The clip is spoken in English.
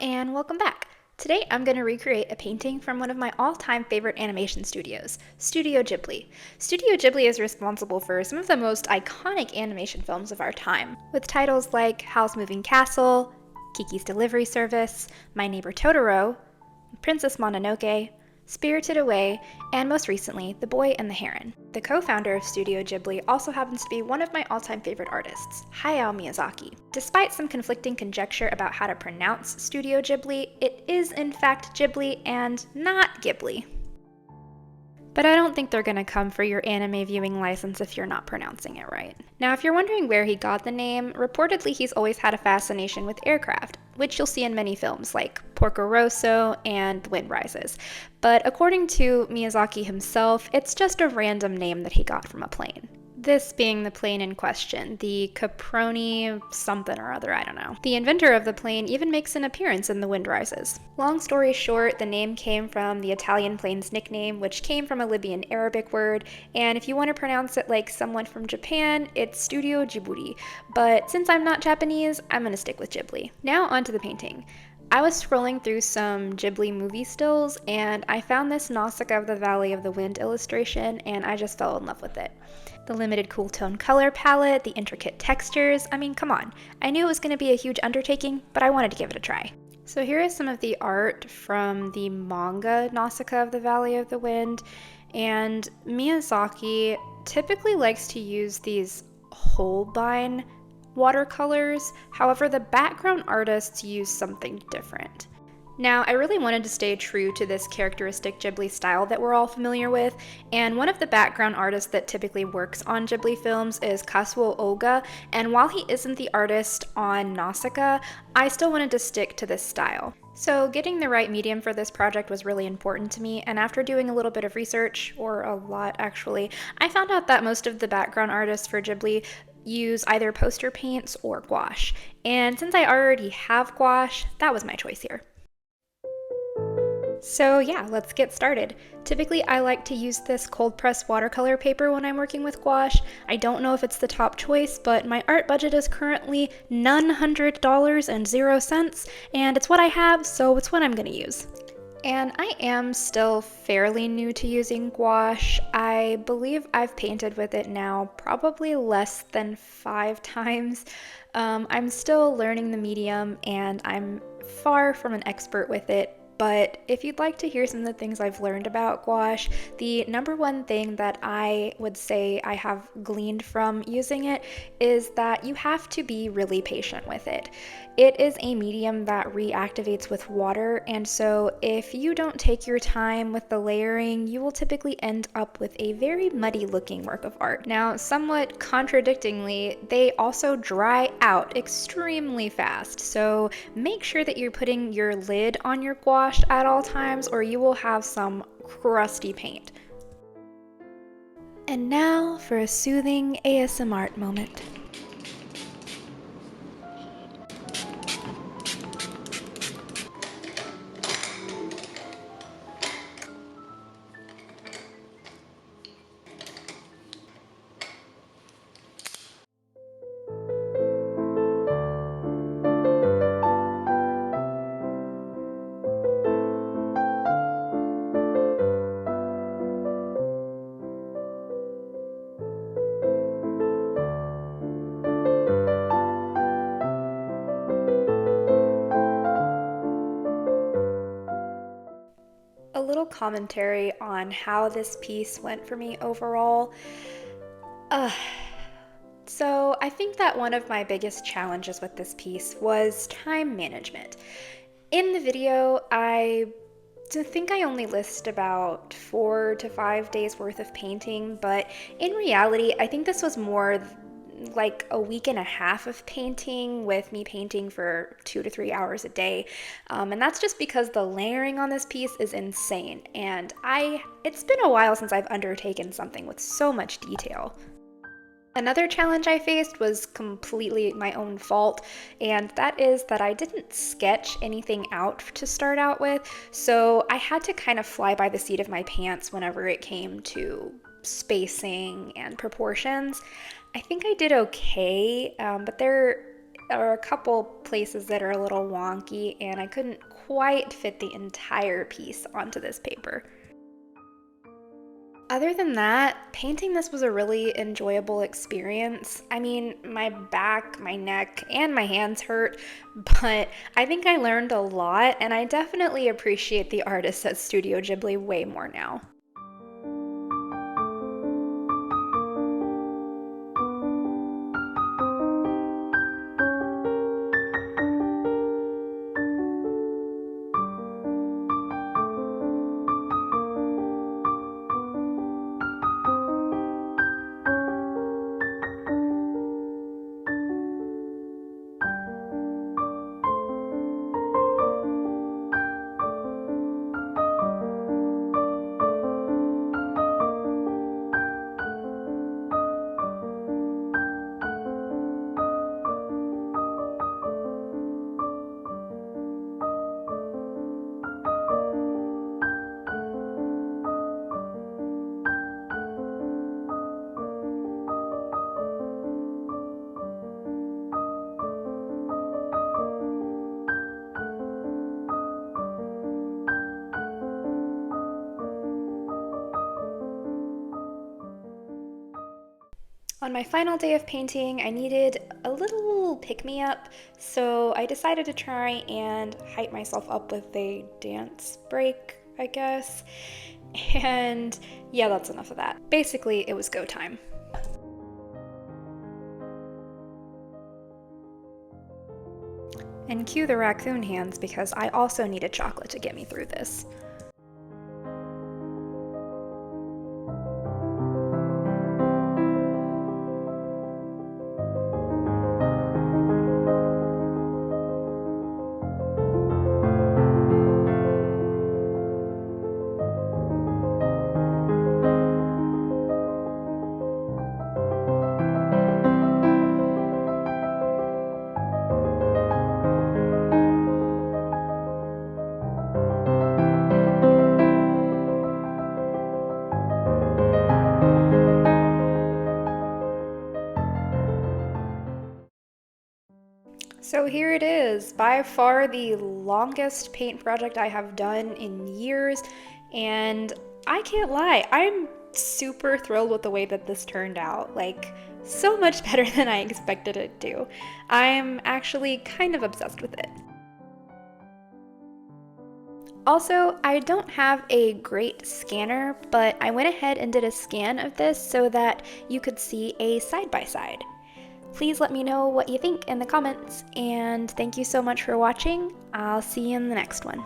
and welcome back. Today I'm going to recreate a painting from one of my all-time favorite animation studios, Studio Ghibli. Studio Ghibli is responsible for some of the most iconic animation films of our time, with titles like Howl's Moving Castle, Kiki's Delivery Service, My Neighbor Totoro, Princess Mononoke, Spirited Away, and most recently, The Boy and the Heron. The co-founder of Studio Ghibli also happens to be one of my all-time favorite artists, Hayao Miyazaki. Despite some conflicting conjecture about how to pronounce Studio Ghibli, it is in fact Ghibli and not Ghibli. But I don't think they're gonna come for your anime viewing license if you're not pronouncing it right. Now, if you're wondering where he got the name, reportedly he's always had a fascination with aircraft, which you'll see in many films like Porco Rosso and The Wind Rises. But according to Miyazaki himself, it's just a random name that he got from a plane. This being the plane in question, the Caproni something or other, I don't know. The inventor of the plane even makes an appearance in The Wind Rises. Long story short, the name came from the Italian plane's nickname, which came from a Libyan Arabic word, and if you want to pronounce it like someone from Japan, it's Studio Ghibli. But since I'm not Japanese, I'm gonna stick with Ghibli. Now onto the painting. I was scrolling through some Ghibli movie stills, and I found this Nausicaa of the Valley of the Wind illustration, and I just fell in love with it. The limited cool tone color palette, the intricate textures, I mean, come on. I knew it was going to be a huge undertaking, but I wanted to give it a try. So here is some of the art from the manga Nausicaa of the Valley of the Wind, and Miyazaki typically likes to use these Holbein watercolors. However, the background artists use something different. Now, I really wanted to stay true to this characteristic Ghibli style that we're all familiar with, and one of the background artists that typically works on Ghibli films is Kazuo Oga, and while he isn't the artist on Nausicaa, I still wanted to stick to this style. So getting the right medium for this project was really important to me, and after doing a little bit of research, or a lot actually, I found out that most of the background artists for Ghibli use either poster paints or gouache, and since I already have gouache, that was my choice here. So yeah, let's get started. Typically I like to use this cold press watercolor paper when I'm working with gouache. I don't know if it's the top choice, but my art budget is currently none $100 and 0 cents, and it's what I have, so it's what I'm gonna use. And I am still fairly new to using gouache. I believe I've painted with it now probably less than 5 times. I'm still learning the medium and I'm far from an expert with it. But if you'd like to hear some of the things I've learned about gouache, the number one thing that I would say I have gleaned from using it is that you have to be really patient with it. It is a medium that reactivates with water, and so if you don't take your time with the layering, you will typically end up with a very muddy looking work of art. Now, somewhat contradictingly, they also dry out extremely fast, so make sure that you're putting your lid on your gouache at all times or you will have some crusty paint. And now for a soothing ASMR moment. A little commentary on how this piece went for me overall. So I think that one of my biggest challenges with this piece was time management. In the video, I think I only list about 4 to 5 days worth of painting, but in reality, I think this was more like a week and a half of painting, with me painting for 2 to 3 hours a day. And that's just because the layering on this piece is insane, and it's been a while since I've undertaken something with so much detail. Another challenge I faced was completely my own fault, and that is that I didn't sketch anything out to start out with, so I had to kind of fly by the seat of my pants whenever it came to spacing and proportions. I think I did okay, but there are a couple places that are a little wonky, and I couldn't quite fit the entire piece onto this paper. Other than that, painting this was a really enjoyable experience. I mean, my back, my neck, and my hands hurt, but I think I learned a lot, and I definitely appreciate the artists at Studio Ghibli way more now. On my final day of painting, I needed a little pick-me-up, so I decided to try and hype myself up with a dance break, I guess. And yeah, that's enough of that. Basically, it was go time. And cue the raccoon hands because I also needed chocolate to get me through this. So here it is, by far the longest paint project I have done in years, and I can't lie, I'm super thrilled with the way that this turned out, like so much better than I expected it to. I'm actually kind of obsessed with it. Also, I don't have a great scanner, but I went ahead and did a scan of this so that you could see a side-by-side. Please let me know what you think in the comments, and thank you so much for watching. I'll see you in the next one.